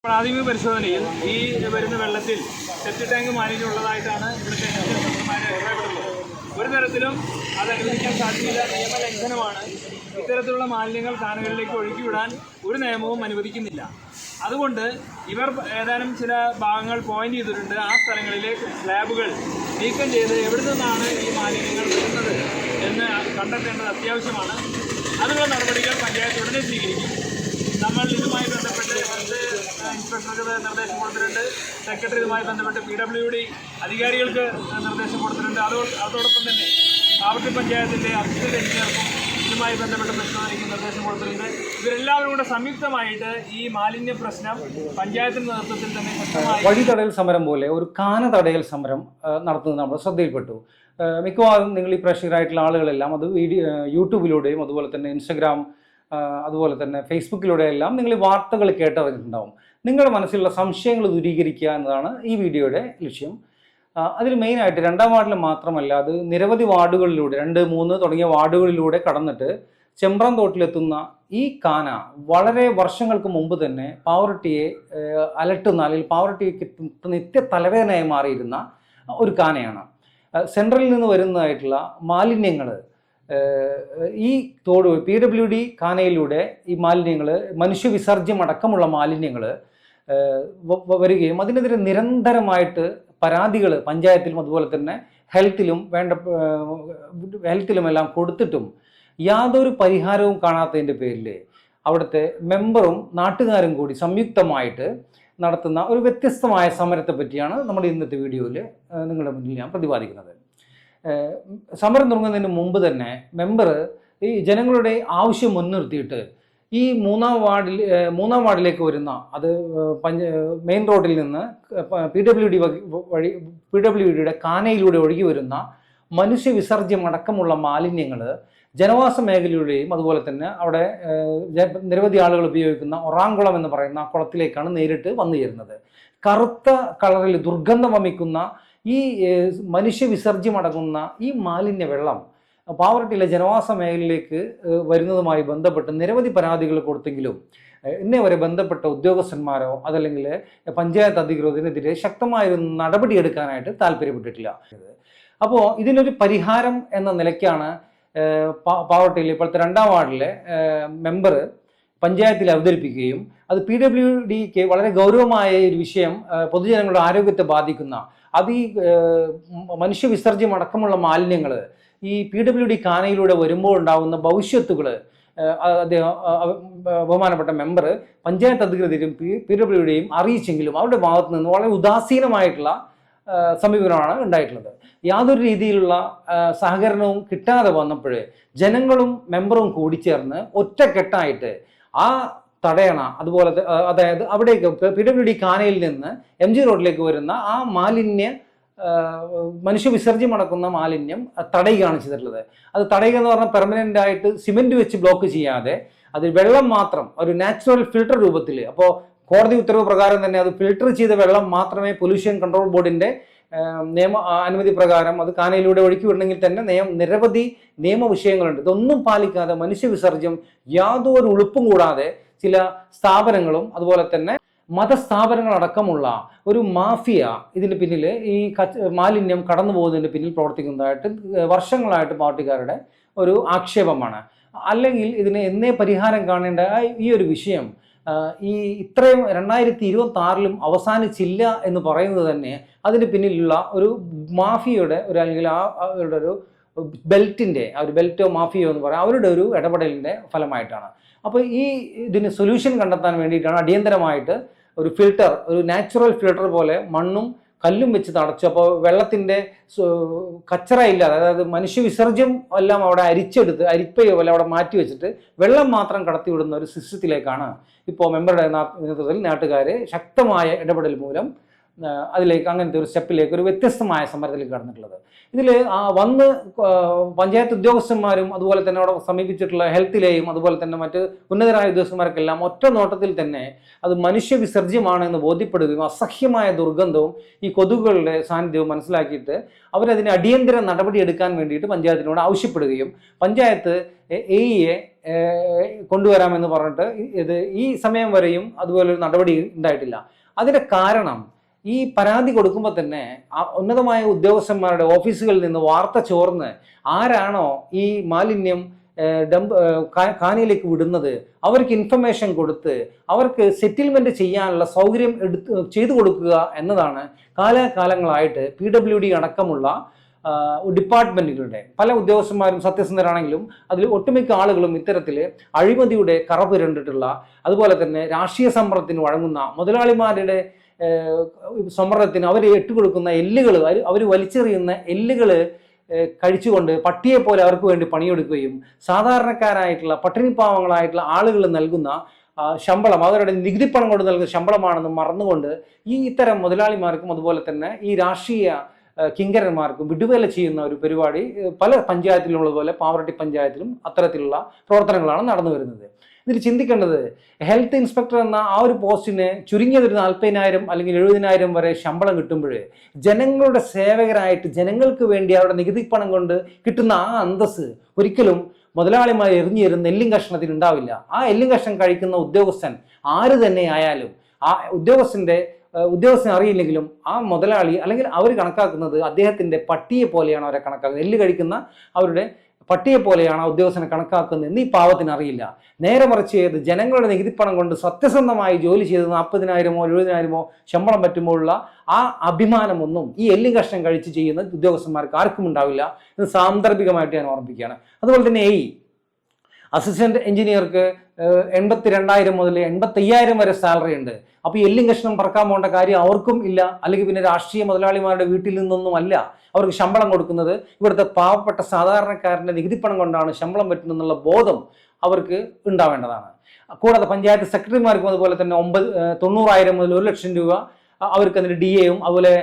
പ്രാഥമിക പരിശോധനയിൽ ഈ വരുന്ന വെള്ളത്തിൽ സെപ്റ്റിക് ടാങ്ക് മാലിന്യം ഉള്ളതായിട്ടാണ് ഇവിടുത്തെ അഭിപ്രായപ്പെടുന്നത്. ഒരു തരത്തിലും അത് അനുവദിക്കാൻ സാധ്യതയില്ല, നിയമലംഘനമാണ്. ഇത്തരത്തിലുള്ള മാലിന്യങ്ങൾ കാനകളിലേക്ക് ഒഴുക്കിവിടാൻ ഒരു നിയമവും അനുവദിക്കുന്നില്ല. അതുകൊണ്ട് ഇവർ ഏതാനും ചില ഭാഗങ്ങൾ പോയിന്റ് ചെയ്തിട്ടുണ്ട്. ആ സ്ഥലങ്ങളിലെ സ്ലാബുകൾ നീക്കം ചെയ്ത് എവിടെ നിന്നാണ് ഈ മാലിന്യങ്ങൾ വരുന്നത് എന്ന് കണ്ടെത്തേണ്ടത് അത്യാവശ്യമാണ്. അതിനുള്ള നടപടികൾ പഞ്ചായത്ത് ഉടനെ സ്വീകരിക്കും. നമ്മൾ ഇതുമായി ബന്ധപ്പെട്ട് ഇൻസ്പെക്ടർക്ക് നിർദ്ദേശം കൊടുത്തിട്ടുണ്ട്. സെക്രട്ടറി ഇതുമായി ബന്ധപ്പെട്ട് PWD അധികാരികൾക്ക് നിർദ്ദേശം കൊടുത്തിട്ടുണ്ട്. അതോടൊപ്പം തന്നെ കാവട്ടി പഞ്ചായത്തിൻ്റെ അസിസ്റ്റന്റ് എഞ്ചിനീയർക്കും ഇതുമായി ബന്ധപ്പെട്ട് പരിശോധനയ്ക്ക് നിർദ്ദേശം കൊടുത്തിട്ടുണ്ട്. ഇവരെല്ലാവരും കൂടെ സംയുക്തമായിട്ട് ഈ മാലിന്യ പ്രശ്നം പഞ്ചായത്തിന്റെ നേതൃത്വത്തിൽ തന്നെ വഴി തടയൽ സമരം പോലെ ഒരു കാന തടയൽ സമരം നടത്തുന്നത് നമ്മൾ ശ്രദ്ധയിൽപ്പെട്ടു. മിക്കവാറും നിങ്ങൾ ഈ പ്രേക്ഷകരായിട്ടുള്ള ആളുകളെല്ലാം അത് യൂട്യൂബിലൂടെയും അതുപോലെ തന്നെ ഇൻസ്റ്റഗ്രാം അതുപോലെ തന്നെ ഫേസ്ബുക്കിലൂടെ എല്ലാം നിങ്ങൾ ഈ വാർത്തകൾ കേട്ടറിഞ്ഞിട്ടുണ്ടാവും. നിങ്ങളുടെ മനസ്സിലുള്ള സംശയങ്ങൾ ദൂരീകരിക്കുക എന്നതാണ് ഈ വീഡിയോയുടെ ലക്ഷ്യം. അതിൽ മെയിനായിട്ട് 2ാം വാർഡിൽ മാത്രമല്ല, അത് നിരവധി വാർഡുകളിലൂടെ 2, 3 തുടങ്ങിയ വാർഡുകളിലൂടെ കടന്നിട്ട് ചെമ്പ്രം തോട്ടിലെത്തുന്ന ഈ കാന വളരെ വർഷങ്ങൾക്ക് മുമ്പ് തന്നെ പാവറട്ടിയെ അലട്ടുന്ന അല്ലെങ്കിൽ പാവറട്ടിക്ക് നിത്യ തലവേദനയായി മാറിയിരുന്ന ഒരു കാനയാണ്. സെൻട്രലിൽ നിന്ന് വരുന്നതായിട്ടുള്ള മാലിന്യങ്ങൾ ഈ തോട് PWD കാനയിലൂടെ ഈ മാലിന്യങ്ങൾ മനുഷ്യവിസർജ്യം അടക്കമുള്ള മാലിന്യങ്ങൾ വരികയും അതിനെതിരെ നിരന്തരമായിട്ട് പരാതികൾ പഞ്ചായത്തിലും അതുപോലെ തന്നെ ഹെൽത്തിലും എല്ലാം കൊടുത്തിട്ടും യാതൊരു പരിഹാരവും കാണാത്തതിൻ്റെ പേരിൽ അവിടുത്തെ മെമ്പറും നാട്ടുകാരും കൂടി സംയുക്തമായിട്ട് നടത്തുന്ന ഒരു വ്യത്യസ്തമായ സമരത്തെ പറ്റിയാണ് നമ്മുടെ ഇന്നത്തെ വീഡിയോയിൽ നിങ്ങളുടെ മുന്നിൽ ഞാൻ പ്രതിപാദിക്കുന്നത്. സമരം തുടങ്ങുന്നതിന് മുമ്പ് തന്നെ മെമ്പർ ഈ ജനങ്ങളുടെ ആവശ്യം മുൻനിർത്തിയിട്ട് ഈ 3ാം വാർഡിലേക്ക് വരുന്ന അത് മെയിൻ റോഡിൽ നിന്ന് PWDയുടെ കാനയിലൂടെ ഒഴുകി വരുന്ന മനുഷ്യവിസർജ്യം അടക്കമുള്ള മാലിന്യങ്ങൾ ജനവാസ മേഖലയിലൂടെയും അതുപോലെ തന്നെ അവിടെ നിരവധി ആളുകൾ ഉപയോഗിക്കുന്ന ഒറാങ്കുളം എന്ന് പറയുന്ന കുളത്തിലേക്കാണ് നേരിട്ട് വന്നു ചേരുന്നത്. കറുത്ത കളറിൽ ദുർഗന്ധം വമിക്കുന്ന ഈ മനുഷ്യവിസർജ്യം അടങ്ങുന്ന ഈ മാലിന്യ വെള്ളം പാവറട്ടിയിലെ ജനവാസ മേഖലയിലേക്ക് വരുന്നതുമായി ബന്ധപ്പെട്ട് നിരവധി പരാതികൾ കൊടുത്തെങ്കിലും ഇന്നേ വരെ ബന്ധപ്പെട്ട ഉദ്യോഗസ്ഥന്മാരോ അതല്ലെങ്കിൽ പഞ്ചായത്ത് അധികൃതരോ ഇതിനെതിരെ ശക്തമായൊരു നടപടിയെടുക്കാനായിട്ട് താല്പര്യപ്പെട്ടിട്ടില്ല. അപ്പോൾ ഇതിനൊരു പരിഹാരം എന്ന നിലയ്ക്കാണ് പാവറട്ടിയിൽ ഇപ്പോഴത്തെ 2ാം വാർഡിലെ മെമ്പർ പഞ്ചായത്തിൽ അവതരിപ്പിക്കുകയും അത് PWDക്ക് വളരെ ഗൗരവമായ ഒരു വിഷയം, പൊതുജനങ്ങളുടെ ആരോഗ്യത്തെ ബാധിക്കുന്ന അത് ഈ മനുഷ്യവിസർജ്യം അടക്കമുള്ള മാലിന്യങ്ങൾ ഈ PWD കാനയിലൂടെ വരുമ്പോൾ ഉണ്ടാകുന്ന ഭവിഷ്യത്തുകൾ ബഹുമാനപ്പെട്ട മെമ്പർ പഞ്ചായത്ത് അധികൃതരും PWDയും അറിയിച്ചെങ്കിലും അവരുടെ ഭാഗത്തു നിന്ന് വളരെ ഉദാസീനമായിട്ടുള്ള സമീപനമാണ് ഉണ്ടായിട്ടുള്ളത്. യാതൊരു രീതിയിലുള്ള സഹകരണവും കിട്ടാതെ വന്നപ്പോൾ ജനങ്ങളും മെമ്പറും കൂടിച്ചേർന്ന് ഒറ്റക്കെട്ടായിട്ട് ആ തടയണ അതുപോലെ അതായത് അവിടേക്ക് PWD കാനയിൽ നിന്ന് MG റോഡിലേക്ക് വരുന്ന ആ മനുഷ്യവിസർജ്യം അടക്കുന്ന മാലിന്യം തടയുകയാണ് ചെയ്തിട്ടുള്ളത്. അത് തടയുക എന്ന് പറഞ്ഞാൽ പെർമനൻ്റ് ആയിട്ട് സിമെൻറ്റ് വെച്ച് ബ്ലോക്ക് ചെയ്യാതെ അത് വെള്ളം മാത്രം ഒരു നാച്ചുറൽ ഫിൽട്ടർ രൂപത്തിൽ, അപ്പോൾ കോടതി ഉത്തരവ് പ്രകാരം തന്നെ അത് ഫിൽട്ടർ ചെയ്ത വെള്ളം മാത്രമേ പൊല്യൂഷൻ കൺട്രോൾ ബോർഡിൻ്റെ അനുമതി പ്രകാരം അത് കാനയിലൂടെ ഒഴുക്കി വിടണമെങ്കിൽ തന്നെ നിരവധി നിയമവിഷയങ്ങളുണ്ട്. ഇതൊന്നും പാലിക്കാതെ മനുഷ്യവിസർജ്യം യാതൊരു ഉളുപ്പും കൂടാതെ ചില സ്ഥാപനങ്ങളും അതുപോലെ തന്നെ മതസ്ഥാപനങ്ങളടക്കമുള്ള ഒരു മാഫിയ ഇതിന് പിന്നിൽ ഈ മാലിന്യം കടന്നു പോകുന്നതിന് പിന്നിൽ പ്രവർത്തിക്കുന്നതായിട്ട് വർഷങ്ങളായിട്ട് പാർട്ടിക്കാരുടെ ഒരു ആക്ഷേപമാണ്. അല്ലെങ്കിൽ ഇതിന് എന്നേ പരിഹാരം കാണേണ്ട ഈ ഒരു വിഷയം ഇത്രയും 2026 അവസാനിച്ചില്ല എന്ന് പറയുന്നത് തന്നെ അതിന് പിന്നിലുള്ള ഒരു മാഫിയയുടെ ഒരു അല്ലെങ്കിൽ അവരുടെ ഒരു ബെൽറ്റിൻ്റെ ഒരു ബെൽറ്റോ മാഫിയോ എന്ന് പറയാം അവരുടെ ഒരു ഇടപെടലിൻ്റെ ഫലമായിട്ടാണ്. അപ്പോൾ ഇതിന് സൊല്യൂഷൻ കണ്ടെത്താൻ വേണ്ടിയിട്ടാണ് അടിയന്തരമായിട്ട് ഒരു ഫിൽട്ടർ, ഒരു നാച്ചുറൽ ഫിൽട്ടർ പോലെ മണ്ണും കല്ലും വെച്ച് തടച്ചു. അപ്പോൾ വെള്ളത്തിൻ്റെ കച്ചറ ഇല്ലാതെ, അതായത് മനുഷ്യവിസർജ്യം എല്ലാം അവിടെ അരിപ്പയോ പോലെ അവിടെ മാറ്റി വെച്ചിട്ട് വെള്ളം മാത്രം കടത്തിവിടുന്ന ഒരു സിസ്റ്റത്തിലേക്കാണ് ഇപ്പോൾ മെമ്പറുടെ നേതൃത്വത്തിൽ നാട്ടുകാർ ശക്തമായ ഇടപെടൽ മൂലം അതിലേക്ക് അങ്ങനത്തെ ഒരു സ്റ്റെപ്പിലേക്ക് ഒരു വ്യത്യസ്തമായ സമരത്തിലേക്ക് കടന്നിട്ടുള്ളത്. ഇതിൽ വന്ന് പഞ്ചായത്ത് ഉദ്യോഗസ്ഥന്മാരും അതുപോലെ തന്നെ അവിടെ സമീപിച്ചിട്ടുള്ള ഹെൽത്തിലെയും അതുപോലെ തന്നെ മറ്റ് ഉന്നതരായ ഉദ്യോഗസ്ഥന്മാർക്കെല്ലാം ഒറ്റ നോട്ടത്തിൽ തന്നെ അത് മനുഷ്യവിസർജ്യമാണെന്ന് ബോധ്യപ്പെടുകയും അസഹ്യമായ ദുർഗന്ധവും ഈ കൊതുകുകളുടെ സാന്നിധ്യവും മനസ്സിലാക്കിയിട്ട് അവരതിന് അടിയന്തര നടപടി എടുക്കാൻ വേണ്ടിയിട്ട് പഞ്ചായത്തിനോട് ആവശ്യപ്പെടുകയും പഞ്ചായത്ത് AEയെ കൊണ്ടുവരാമെന്ന് പറഞ്ഞിട്ട് ഇത് ഈ സമയം വരെയും അതുപോലൊരു നടപടി ഉണ്ടായിട്ടില്ല. അതിൻ്റെ കാരണം ഈ പരാതി കൊടുക്കുമ്പോൾ തന്നെ ഉന്നതമായ ഉദ്യോഗസ്ഥന്മാരുടെ ഓഫീസുകളിൽ നിന്ന് വാർത്ത ചോർന്ന് ആരാണോ ഈ മാലിന്യം കാനയിലേക്ക് വിടുന്നത് അവർക്ക് ഇൻഫർമേഷൻ കൊടുത്ത് അവർക്ക് സെറ്റിൽമെന്റ് ചെയ്യാനുള്ള സൗകര്യം ചെയ്തു കൊടുക്കുക എന്നതാണ് കാലാകാലങ്ങളായിട്ട് PWD അടക്കമുള്ള ഡിപ്പാർട്ട്മെന്റുകളുടെ പല ഉദ്യോഗസ്ഥന്മാരും സത്യസന്ധരാണെങ്കിലും അതിൽ ഒട്ടുമിക്ക ആളുകളും ഇത്തരത്തിൽ അഴിമതിയുടെ കറ പുരണ്ടിട്ടുള്ള, അതുപോലെ തന്നെ രാഷ്ട്രീയ സമ്മർദ്ദത്തിന് വഴങ്ങുന്ന മുതലാളിമാരുടെ സമ്മർദ്ദത്തിന് അവർ ഇട്ടുകൊടുക്കുന്ന എല്ലുകൾ, അവർ വലിച്ചെറിയുന്ന എല്ലുകൾ കഴിച്ചുകൊണ്ട് പട്ടിയെ പോലെ അവർക്ക് വേണ്ടി പണിയെടുക്കുകയും സാധാരണക്കാരായിട്ടുള്ള പട്ടിണിപ്പാവങ്ങളായിട്ടുള്ള ആളുകൾ നൽകുന്ന ശമ്പളം അവരുടെ നികുതിപ്പണം കൊണ്ട് നൽകുന്ന ശമ്പളമാണെന്ന് മറന്നുകൊണ്ട് ഇത്തരം മുതലാളിമാർക്കും അതുപോലെ തന്നെ ഈ രാഷ്ട്രീയ കിങ്കരന്മാർക്കും വിടുവേല ചെയ്യുന്ന ഒരു പരിപാടി പല പഞ്ചായത്തിലുള്ളതുപോലെ പാവറട്ടി പഞ്ചായത്തിലും അത്തരത്തിലുള്ള പ്രവർത്തനങ്ങളാണ് നടന്നു വരുന്നത്. ഇതിൽ ചിന്തിക്കേണ്ടത്, ഹെൽത്ത് ഇൻസ്പെക്ടർ എന്ന ആ ഒരു പോസ്റ്റിന് ചുരുങ്ങിയതൊരു 40,000 അല്ലെങ്കിൽ 70,000 വരെ ശമ്പളം കിട്ടുമ്പോൾ ജനങ്ങളുടെ സേവകരായിട്ട് ജനങ്ങൾക്ക് വേണ്ടി അവരുടെ നികുതി പണം കൊണ്ട് കിട്ടുന്ന ആ അന്തസ്സ് ഒരിക്കലും മുതലാളിമാർ എറിഞ്ഞിരുന്ന എല്ലും കഷ്ണത്തിന് ഉണ്ടാവില്ല. ആ എല്ലും കഷ്ണം കഴിക്കുന്ന ഉദ്യോഗസ്ഥൻ ആര് തന്നെ ആയാലും ആ ഉദ്യോഗസ്ഥനെ അറിയില്ലെങ്കിലും ആ മുതലാളി അല്ലെങ്കിൽ അവർ കണക്കാക്കുന്നത് അദ്ദേഹത്തിൻ്റെ പട്ടിയെ പോലെയാണ് അവരെ കണക്കാക്കുന്നത്. എല്ല് കഴിക്കുന്ന അവരുടെ പട്ടിയെ പോലെയാണ് ആ ഉദ്യോഗസ്ഥനെ കണക്കാക്കുന്നത് എന്ന് ഈ പാവത്തിന് അറിയില്ല. നേരെ മറിച്ച് ജനങ്ങളുടെ നികുതിപ്പണം കൊണ്ട് സത്യസന്ധമായി ജോലി ചെയ്ത് 40,000 70,000 ശമ്പളം പറ്റുമ്പോഴുള്ള ആ അഭിമാനമൊന്നും ഈ എല്ലും കഷ്ണം കഴിച്ച് ചെയ്യുന്ന ഉദ്യോഗസ്ഥന്മാർക്ക് ആർക്കും ഉണ്ടാവില്ല എന്ന് സാന്ദർഭികമായിട്ട് ഞാൻ ഓർമ്മിക്കുകയാണ്. അതുപോലെ തന്നെ അസിസ്റ്റന്റ് എഞ്ചിനീയർക്ക് 82,000 മുതൽ 85,000 വരെ സാലറി ഉണ്ട്. അപ്പോൾ ഈ എല്ലും കഷ്ണം പറക്കാൻ പോകേണ്ട കാര്യം അവർക്കും ഇല്ല. അല്ലെങ്കിൽ പിന്നെ രാഷ്ട്രീയ മുതലാളിമാരുടെ വീട്ടിൽ നിന്നൊന്നുമല്ല അവർക്ക് ശമ്പളം കൊടുക്കുന്നത്, ഇവിടുത്തെ പാവപ്പെട്ട സാധാരണക്കാരൻ്റെ നികുതിപ്പണം കൊണ്ടാണ് ശമ്പളം പറ്റുന്നതെന്നുള്ള ബോധം അവർക്ക് ഉണ്ടാവേണ്ടതാണ്. കൂടാതെ പഞ്ചായത്ത് സെക്രട്ടറിമാർക്കും അതുപോലെ തന്നെ 90,000 മുതൽ 1,00,000 രൂപ അവർക്ക് അതിന് DAയും അതുപോലെ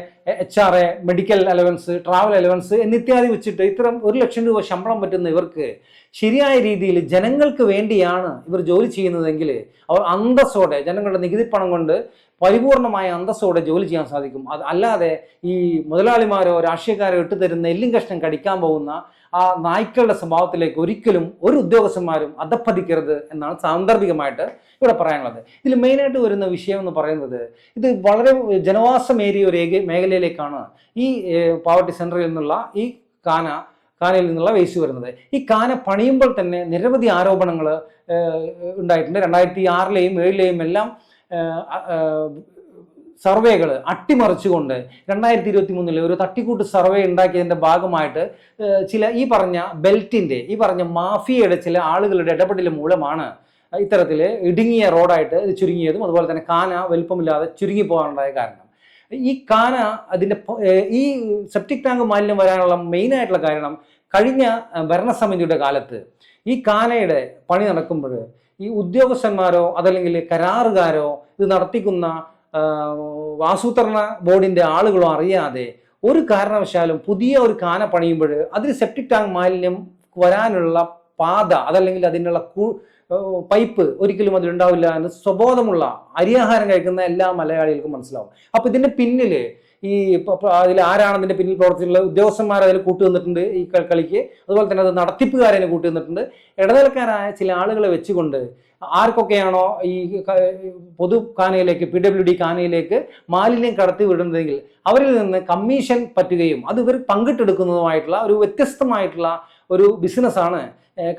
HRA, medical allowance, travel allowance എന്നിത്യാദി വെച്ചിട്ട് ഇത്തരം 1,00,000 രൂപ ശമ്പളം പറ്റുന്ന ഇവർക്ക് ശരിയായ രീതിയിൽ ജനങ്ങൾക്ക് വേണ്ടിയാണ് ഇവർ ജോലി ചെയ്യുന്നതെങ്കിൽ അവർ അന്തസ്സോടെ ജനങ്ങളുടെ നികുതിപ്പണം കൊണ്ട് പരിപൂർണമായ അന്തസ്സോടെ ജോലി ചെയ്യാൻ സാധിക്കും. അല്ലാതെ ഈ മുതലാളിമാരോ രാഷ്ട്രീയക്കാരോ ഇട്ടുതരുന്ന എല്ലും കഷ്ണം കടിക്കാൻ പോകുന്ന ആ നായ്ക്കളുടെ സ്വഭാവത്തിലേക്ക് ഒരിക്കലും ഒരു ഉദ്യോഗസ്ഥന്മാരും അധപ്പതിക്കരുത് എന്നാണ് സാന്ദർഭികമായിട്ട് ഇവിടെ പറയാനുള്ളത്. ഇതിൽ മെയിനായിട്ട് വരുന്ന വിഷയം എന്ന് പറയുന്നത്, ഇത് വളരെ ജനവാസമേറിയ ഒരു മേഖലയിലേക്കാണ് ഈ പാവർട്ടി സെൻറ്ററിൽ നിന്നുള്ള ഈ കാനയിൽ നിന്നുള്ള വേസ്റ്റ് വരുന്നത്. ഈ കാന പണിയുമ്പോൾ തന്നെ നിരവധി ആരോപണങ്ങൾ ഉണ്ടായിട്ടുണ്ട്. 2006-ലെയും 2007-ലെയും എല്ലാം സർവേകൾ അട്ടിമറിച്ചുകൊണ്ട് 2023-ലെ ഒരു തട്ടിക്കൂട്ട് സർവേ ഉണ്ടാക്കിയതിൻ്റെ ഭാഗമായിട്ട് ചില ഈ പറഞ്ഞ ബെൽറ്റിൻ്റെ ഈ പറഞ്ഞ മാഫിയയുടെ ചില ആളുകളുടെ ഇടപെടൽ മൂലമാണ് ഇത്തരത്തിൽ ഇടുങ്ങിയ റോഡായിട്ട് ഇത് ചുരുങ്ങിയതും അതുപോലെ തന്നെ കാന വലുപ്പമില്ലാതെ ചുരുങ്ങി പോകാനുണ്ടായ കാരണം. ഈ കാന അതിൻ്റെ ഈ സെപ്റ്റിക് ടാങ്ക് മാലിന്യം വരാനുള്ള മെയിനായിട്ടുള്ള കാരണം കഴിഞ്ഞ ഭരണസമിതിയുടെ കാലത്ത് ഈ കാനയുടെ പണി നടക്കുമ്പോൾ ഈ ഉദ്യോഗസ്ഥന്മാരോ അതല്ലെങ്കിൽ കരാറുകാരോ ഇത് നടത്തിക്കുന്ന ആസൂത്രണ ബോർഡിൻ്റെ ആളുകളോ അറിയാതെ ഒരു കാരണവശാലും പുതിയ ഒരു കാന പണിയുമ്പോൾ അതിൽ സെപ്റ്റിക് ടാങ്ക് മാലിന്യം വരാനുള്ള പാത അതല്ലെങ്കിൽ അതിനുള്ള പൈപ്പ് ഒരിക്കലും അതിലുണ്ടാവില്ല എന്ന് സ്വബോധമുള്ള അരിയാഹാരം കഴിക്കുന്ന എല്ലാ മലയാളികൾക്കും മനസ്സിലാവും. അപ്പോൾ ഇതിൻ്റെ പിന്നിൽ അതിൽ ആരാണ് അതിൻ്റെ പിന്നിൽ പ്രവർത്തിച്ചിട്ടുള്ള ഉദ്യോഗസ്ഥന്മാർ അതിൽ കൂട്ടുനിന്നിട്ടുണ്ട് ഈ കളിക്ക്. അതുപോലെ തന്നെ അത് നടത്തിപ്പുകാരനെ കൂട്ടുനിന്നിട്ടുണ്ട്. ഇടനിലക്കാരായ ചില ആളുകളെ വെച്ചുകൊണ്ട് ആർക്കൊക്കെയാണോ ഈ പൊതു കാനയിലേക്ക് PWD കാനയിലേക്ക് മാലിന്യം കടത്തി വിടുന്നതെങ്കിൽ അവരിൽ നിന്ന് കമ്മീഷൻ പറ്റുകയും അത് ഇവർ പങ്കിട്ടെടുക്കുന്നതുമായിട്ടുള്ള ഒരു വ്യത്യസ്തമായിട്ടുള്ള ഒരു ബിസിനസ്സാണ്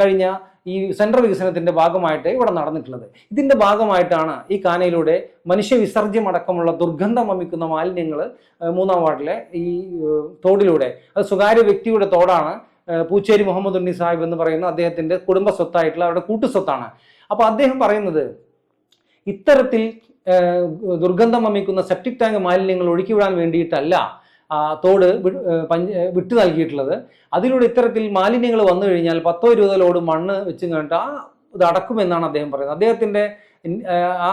കഴിഞ്ഞ ഈ സെൻട്രൽ വികസനത്തിൻ്റെ ഭാഗമായിട്ട് ഇവിടെ നടന്നിട്ടുള്ളത്. ഇതിൻ്റെ ഭാഗമായിട്ടാണ് ഈ കാനയിലൂടെ മനുഷ്യവിസർജ്യം അടക്കമുള്ള ദുർഗന്ധം വമിക്കുന്ന മാലിന്യങ്ങൾ 3-ാം വാർഡിലെ ഈ തോടിലൂടെ, അത് സ്വകാര്യ വ്യക്തിയുടെ തോടാണ്, പൂച്ചേരി മുഹമ്മദ് ഉണ്ണി സാഹിബ് എന്ന് പറയുന്ന അദ്ദേഹത്തിൻ്റെ കുടുംബ സ്വത്തായിട്ടുള്ള അവരുടെ കൂട്ടുസ്വത്താണ്. അപ്പോൾ അദ്ദേഹം പറയുന്നത് ഇത്തരത്തിൽ ദുർഗന്ധം വമിക്കുന്ന സെപ്റ്റിക് ടാങ്ക് മാലിന്യങ്ങൾ ഒഴുക്കിവിടാൻ വേണ്ടിയിട്ടല്ല തോട് വിട്ടു നൽകിയിട്ടുള്ളത്. അതിലൂടെ ഇത്തരത്തിൽ മാലിന്യങ്ങൾ വന്നു കഴിഞ്ഞാൽ 10-20 ലോഡ് മണ്ണ് വെച്ച് കഴിഞ്ഞിട്ട് ഇത് അടക്കുമെന്നാണ് അദ്ദേഹം പറയുന്നത്. അദ്ദേഹത്തിൻ്റെ ആ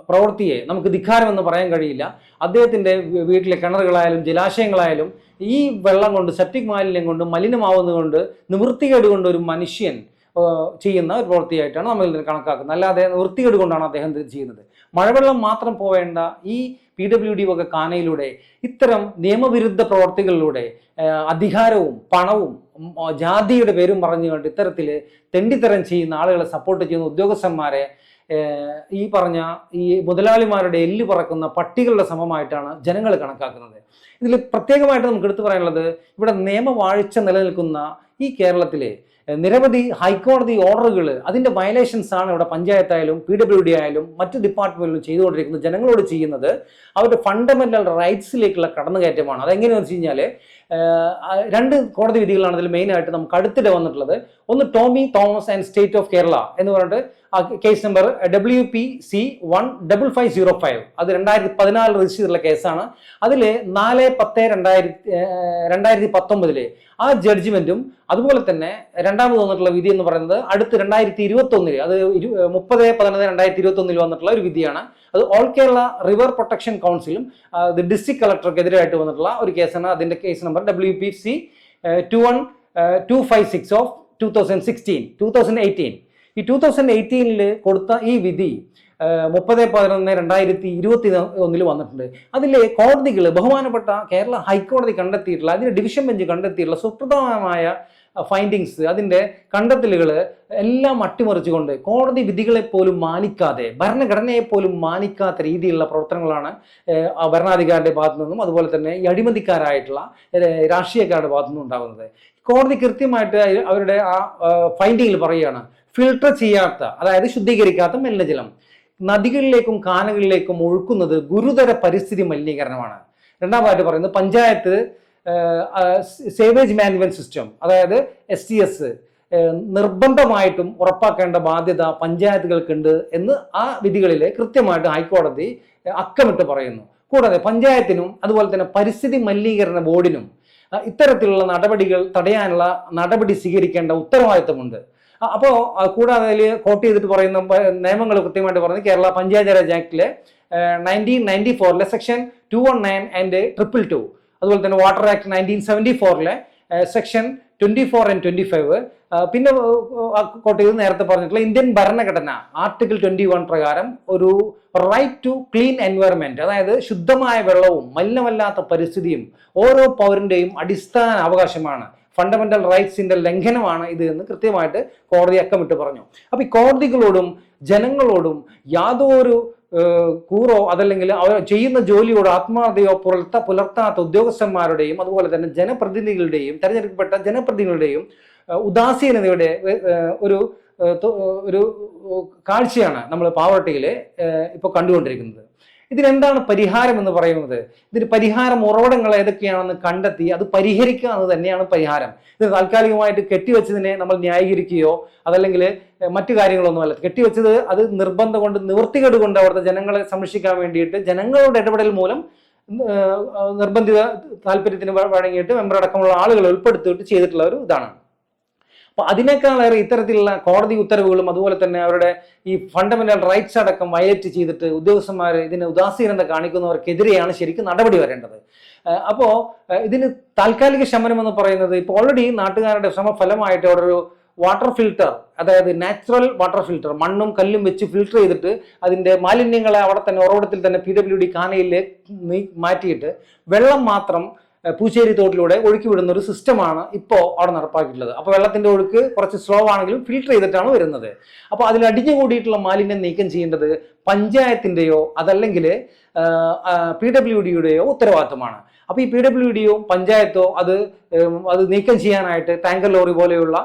പ്രവൃത്തിയെ നമുക്ക് ധിക്കാരമെന്ന് പറയാൻ കഴിയില്ല. അദ്ദേഹത്തിൻ്റെ വീട്ടിലെ കിണറുകളായാലും ജലാശയങ്ങളായാലും ഈ വെള്ളം കൊണ്ട് സെപ്റ്റിക് മാലിന്യം കൊണ്ട് മലിനമാവുന്നതുകൊണ്ട് നിവൃത്തികേട് കൊണ്ട് ഒരു മനുഷ്യൻ ചെയ്യുന്ന ഒരു പ്രവൃത്തിയായിട്ടാണ് നമ്മൾ ഇതിനെ കണക്കാക്കുന്നത്. അല്ലാതെ വൃത്തികേട് കൊണ്ടാണ് അദ്ദേഹം ഇത് ചെയ്യുന്നത്. മഴവെള്ളം മാത്രം പോവേണ്ട ഈ PWD വക കാനയിലൂടെ ഇത്തരം നിയമവിരുദ്ധ പ്രവർത്തികളിലൂടെ അധികാരവും പണവും ജാതിയുടെ പേരും പറഞ്ഞുകൊണ്ട് ഇത്തരത്തിൽ തെണ്ടിത്തരം ചെയ്യുന്ന ആളുകളെ സപ്പോർട്ട് ചെയ്യുന്ന ഉദ്യോഗസ്ഥന്മാരെ ഈ പറഞ്ഞ ഈ മുതലാളിമാരുടെ എല്ല് പറക്കുന്ന പട്ടികളുടെ സമമായിട്ടാണ് ജനങ്ങൾ കണക്കാക്കുന്നത്. ഇതിൽ പ്രത്യേകമായിട്ട് നമുക്ക് എടുത്തു പറയാനുള്ളത്, ഇവിടെ നിയമവാഴ്ച നിലനിൽക്കുന്ന ഈ കേരളത്തിലെ നിരവധി ഹൈക്കോടതി ഓർഡറുകൾ, അതിൻ്റെ വയലേഷൻസ് ആണ് ഇവിടെ പഞ്ചായത്തായാലും PWD ആയാലും മറ്റ് ഡിപ്പാർട്ട്മെന്റിലും ചെയ്തുകൊണ്ടിരിക്കുന്നത്. ജനങ്ങളോട് ചെയ്യുന്നത് അവരുടെ ഫണ്ടമെന്റൽ റൈറ്റ്സിലേക്കുള്ള കടന്നുകയറ്റമാണ്. അതെങ്ങനെയാണെന്ന് വെച്ച് കഴിഞ്ഞാൽ 2 കോടതി വിധികളാണ് ഇതിൽ മെയിനായിട്ട് നമുക്ക് അടുത്തിടെ വന്നിട്ടുള്ളത്. ഒന്ന് Tomy Thomas and state of Kerala എന്ന് പറഞ്ഞിട്ട് കേസ് നമ്പർ WPC 15505, അത് 2014 രജിസ്റ്റർ ചെയ്തിട്ടുള്ള കേസാണ്. അതിൽ 4/10/2019 ആ ജഡ്ജ്മെന്റും അതുപോലെ തന്നെ രണ്ടാമത് വന്നിട്ടുള്ള വിധി എന്ന് പറയുന്നത് അടുത്ത് 2021, അത് 30/11/2021 വന്നിട്ടുള്ള ഒരു വിധിയാണ്. അത് ഓൾ കേരള റിവർ പ്രൊട്ടക്ഷൻ കൗൺസിലും ഡിസ്ട്രിക്ട് കളക്ടർക്കെതിരായിട്ട് വന്നിട്ടുള്ള ഒരു കേസാണ്. അതിന്റെ കേസ് നമ്പർ WPC 21256 ഓഫ് 2018. ഈ 2018 കൊടുത്ത ഈ വിധി 30/11/2021 വന്നിട്ടുണ്ട്. അതിലെ കോടതികൾ, ബഹുമാനപ്പെട്ട കേരള ഹൈക്കോടതി കണ്ടെത്തിയിട്ടുള്ള, അതിന്റെ ഡിവിഷൻ ബെഞ്ച് കണ്ടെത്തിയിട്ടുള്ള സുപ്രധാനമായ ഫൈൻഡിങ്സ്, അതിൻ്റെ കണ്ടെത്തലുകൾ എല്ലാം അട്ടിമറിച്ചുകൊണ്ട് കോടതി വിധികളെ പോലും മാനിക്കാതെ, ഭരണഘടനയെ പോലും മാനിക്കാത്ത രീതിയിലുള്ള പ്രവർത്തനങ്ങളാണ് ഭരണാധികാരിയുടെ ഭാഗത്തു നിന്നും അതുപോലെ തന്നെ ഈ അഴിമതിക്കാരായിട്ടുള്ള രാഷ്ട്രീയക്കാരുടെ ഭാഗത്തു നിന്നും ഉണ്ടാകുന്നത്. കോടതി കൃത്യമായിട്ട് അവരുടെ ആ ഫൈൻഡിങ്ങിൽ പറയുകയാണ്, ഫിൽട്ടർ ചെയ്യാത്ത, അതായത് ശുദ്ധീകരിക്കാത്ത മലിനജലം നദികളിലേക്കും കാനകളിലേക്കും ഒഴുക്കുന്നത് ഗുരുതര പരിസ്ഥിതി മലിനീകരണമാണ്. രണ്ടാമതായിട്ട് പറയുന്നത് പഞ്ചായത്ത് സേവേജ് മാനേജ്മെന്റ് സിസ്റ്റം, അതായത് STS നിർബന്ധമായിട്ടും ഉറപ്പാക്കേണ്ട ബാധ്യത പഞ്ചായത്തുകൾക്കുണ്ട് എന്ന് ആ വിധികളിൽ കൃത്യമായിട്ട് ഹൈക്കോടതി അക്കമിട്ട് പറയുന്നു. കൂടാതെ പഞ്ചായത്തിനും അതുപോലെ തന്നെ പരിസ്ഥിതി മലിനീകരണ ബോർഡിനും ഇത്തരത്തിലുള്ള നടപടികൾ തടയാനുള്ള നടപടി സ്വീകരിക്കേണ്ട ഉത്തരവാദിത്തമുണ്ട്. അപ്പോൾ കൂടാതെ അതിൽ കോട്ട് ചെയ്തിട്ട് പറയുന്ന നിയമങ്ങൾ കൃത്യമായിട്ട് പറയുന്നത് കേരള പഞ്ചായത്ത് രാജ് ആക്ടിലെ 1994 സെക്ഷൻ 219 ആൻഡ് 222, അതുപോലെ തന്നെ വാട്ടർ ആക്ട് 1974 സെക്ഷൻ 24 and 25, പിന്നെ കോട്ട് ചെയ്ത് നേരത്തെ പറഞ്ഞിട്ടുള്ള ഇന്ത്യൻ ഭരണഘടന ആർട്ടിക്കിൾ 21 പ്രകാരം ഒരു റൈറ്റ് ടു ക്ലീൻ എൻവയറമെന്റ്, അതായത് ശുദ്ധമായ വെള്ളവും മലിനമല്ലാത്ത പരിസ്ഥിതിയും ഓരോ പൗരന്റെയും അടിസ്ഥാന അവകാശമാണ്. ഫണ്ടമെന്റൽ റൈറ്റ്സിന്റെ ലംഘനമാണ് ഇത് എന്ന് കൃത്യമായിട്ട് കോടതി അക്കമിട്ട് പറഞ്ഞു. അപ്പൊ ഈ കോടതികളോടും ജനങ്ങളോടും യാതൊരു കൂറോ അതല്ലെങ്കിൽ അവർ ചെയ്യുന്ന ജോലിയോട് ആത്മാർത്ഥതയോ പുലർത്താത്ത ഉദ്യോഗസ്ഥന്മാരുടെയും അതുപോലെ തന്നെ ജനപ്രതിനിധികളുടെയും തെരഞ്ഞെടുക്കപ്പെട്ട ജനപ്രതിനിധികളുടെയും ഉദാസീനതയുടെ ഒരു കാഴ്ചയാണ് നമ്മൾ പാവർട്ടിയിൽ ഇപ്പോൾ കണ്ടുകൊണ്ടിരിക്കുന്നത്. ഇതിനെന്താണ് പരിഹാരം എന്ന് പറയുന്നത്? ഇതിന് പരിഹാരം ഉറവിടങ്ങൾ ഏതൊക്കെയാണെന്ന് കണ്ടെത്തി അത് പരിഹരിക്കുക എന്ന് തന്നെയാണ് പരിഹാരം. ഇത് താൽക്കാലികമായിട്ട് കെട്ടിവെച്ചതിനെ നമ്മൾ ന്യായീകരിക്കുകയോ അതല്ലെങ്കിൽ മറ്റു കാര്യങ്ങളൊന്നുമല്ല. കെട്ടിവെച്ചത് അത് നിർബന്ധം കൊണ്ട്, നിവൃത്തികേട് കൊണ്ട് അവിടുത്തെ ജനങ്ങളെ സംരക്ഷിക്കാൻ വേണ്ടിയിട്ട് ജനങ്ങളുടെ ഇടപെടൽ മൂലം നിർബന്ധിത താല്പര്യത്തിന് വഴങ്ങിയിട്ട് മെമ്പർ അടക്കമുള്ള ആളുകൾ ഉൾപ്പെടുത്തിയിട്ട് ചെയ്തിട്ടുള്ള ഒരു ഇതാണ്. അപ്പൊ അതിനേക്കാളേറെ ഇത്തരത്തിലുള്ള കോടതി ഉത്തരവുകളും അതുപോലെ തന്നെ അവരുടെ ഈ ഫണ്ടമെന്റൽ റൈറ്റ്സ് അടക്കം വയലേറ്റ് ചെയ്തിട്ട് ഉദ്യോഗസ്ഥന്മാർ ഇതിന് ഉദാസീനത കാണിക്കുന്നവർക്കെതിരെയാണ് ശരിക്കും നടപടി വരേണ്ടത്. അപ്പോൾ ഇതിന് താൽക്കാലിക ശമനം എന്ന് പറയുന്നത് ഇപ്പോൾ ഓൾറെഡി നാട്ടുകാരുടെ ശ്രമഫലമായിട്ട് അവിടെ ഒരു വാട്ടർ ഫിൽട്ടർ, അതായത് നാച്ചുറൽ വാട്ടർ ഫിൽട്ടർ, മണ്ണും കല്ലും വെച്ച് ഫിൽട്ടർ ചെയ്തിട്ട് അതിൻ്റെ മാലിന്യങ്ങളെ അവിടെ തന്നെ ഉറവിടത്തിൽ തന്നെ PWD കാനയിലേക്ക് മാറ്റിയിട്ട് വെള്ളം മാത്രം പൂച്ചേരി തോട്ടിലൂടെ ഒഴുക്കി വിടുന്ന ഒരു സിസ്റ്റമാണ് ഇപ്പോൾ അവിടെ നടപ്പാക്കിയിട്ടുള്ളത്. അപ്പോൾ വെള്ളത്തിൻ്റെ ഒഴുക്ക് കുറച്ച് സ്ലോ ആണെങ്കിലും ഫിൽട്ടർ ചെയ്തിട്ടാണ് വരുന്നത്. അപ്പോൾ അതിൽ അടിഞ്ഞുകൂടിയിട്ടുള്ള മാലിന്യം നീക്കം ചെയ്യേണ്ടത് പഞ്ചായത്തിൻ്റെയോ അതല്ലെങ്കിൽ PWDയുടെയോ ഉത്തരവാദിത്തമാണ്. അപ്പോൾ ഈ PWDയോ പഞ്ചായത്തോ അത് നീക്കം ചെയ്യാനായിട്ട് ടാങ്കർ ലോറി പോലെയുള്ള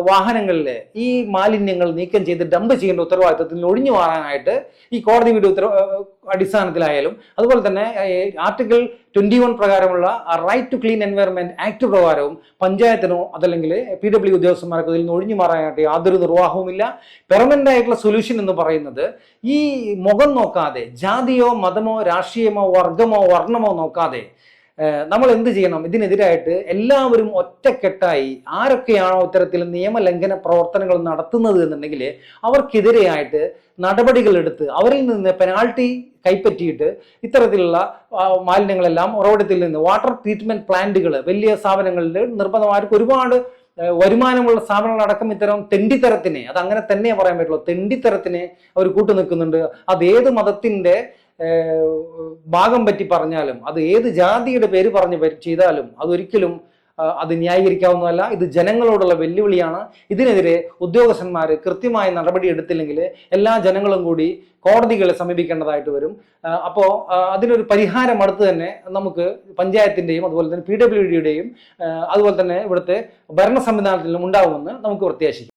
വാഹനങ്ങളിലെ ഈ മാലിന്യങ്ങൾ നീക്കം ചെയ്ത് ഡംപ് ചെയ്യേണ്ട ഉത്തരവാദിത്തത്തിൽ ഒഴിഞ്ഞു മാറാനായിട്ട് ഈ കോടതി വിധി അടിസ്ഥാനത്തിലായാലും അതുപോലെ തന്നെ ആർട്ടിക്കിൾ 21 പ്രകാരമുള്ള right to clean environment act പ്രകാരവും പഞ്ചായത്തിനോ അതല്ലെങ്കിൽ PW ഉദ്യോഗസ്ഥന്മാർക്ക് ഇതിൽ നിന്ന് ഒഴിഞ്ഞു മാറാനായിട്ട് യാതൊരു നിർവാഹവുമില്ല. പെർമനന്റ് ആയിട്ടുള്ള സൊല്യൂഷൻ എന്ന് പറയുന്നത് ഈ മുഖം നോക്കാതെ, ജാതിയോ മതമോ രാഷ്ട്രീയമോ വർഗമോ വർണ്ണമോ നോക്കാതെ നമ്മൾ എന്ത് ചെയ്യണം? ഇതിനെതിരായിട്ട് എല്ലാവരും ഒറ്റക്കെട്ടായി ആരൊക്കെയാണോ ഇത്തരത്തിൽ നിയമലംഘന പ്രവർത്തനങ്ങൾ നടത്തുന്നത് എന്നുണ്ടെങ്കിൽ അവർക്കെതിരെയായിട്ട് നടപടികൾ എടുത്ത് അവരിൽ നിന്ന് പെനാൾട്ടി കൈപ്പറ്റിയിട്ട് ഇത്തരത്തിലുള്ള മാലിന്യങ്ങളെല്ലാം ഉറവിടത്തിൽ നിന്ന് വാട്ടർ ട്രീറ്റ്മെന്റ് പ്ലാന്റുകൾ വലിയ സ്ഥാപനങ്ങളിൽ നിർബന്ധമായിട്ട് ഒരുപാട് വരുമാനമുള്ള സ്ഥാപനങ്ങളടക്കം ഇത്തരം തെണ്ടിത്തരത്തിനെ, അത് അങ്ങനെ തന്നെ പറയാൻ പറ്റുള്ളൂ, തെണ്ടിത്തരത്തിനെ അവർ കൂട്ടുനിൽക്കുന്നുണ്ട്. അത് ഏത് മതത്തിന്റെ ഭാഗം പറ്റി പറഞ്ഞാലും, അത് ഏത് ജാതിയുടെ പേര് പറഞ്ഞ് ചെയ്താലും അതൊരിക്കലും അത് ന്യായീകരിക്കാവുന്നതല്ല. ഇത് ജനങ്ങളോടുള്ള വെല്ലുവിളിയാണ്. ഇതിനെതിരെ ഉദ്യോഗസ്ഥന്മാർ കൃത്യമായ നടപടി എടുത്തില്ലെങ്കിൽ എല്ലാ ജനങ്ങളും കൂടി കോടതികളെ സമീപിക്കേണ്ടതായിട്ട് വരും. അപ്പോൾ അതിനൊരു പരിഹാരം അടുത്ത് തന്നെ നമുക്ക് പഞ്ചായത്തിൻ്റെയും അതുപോലെ തന്നെ PWDയുടെയും അതുപോലെ തന്നെ ഇവിടുത്തെ ഭരണ സംവിധാനത്തിലും ഉണ്ടാകുമെന്ന് നമുക്ക് പ്രത്യാശിക്കാം.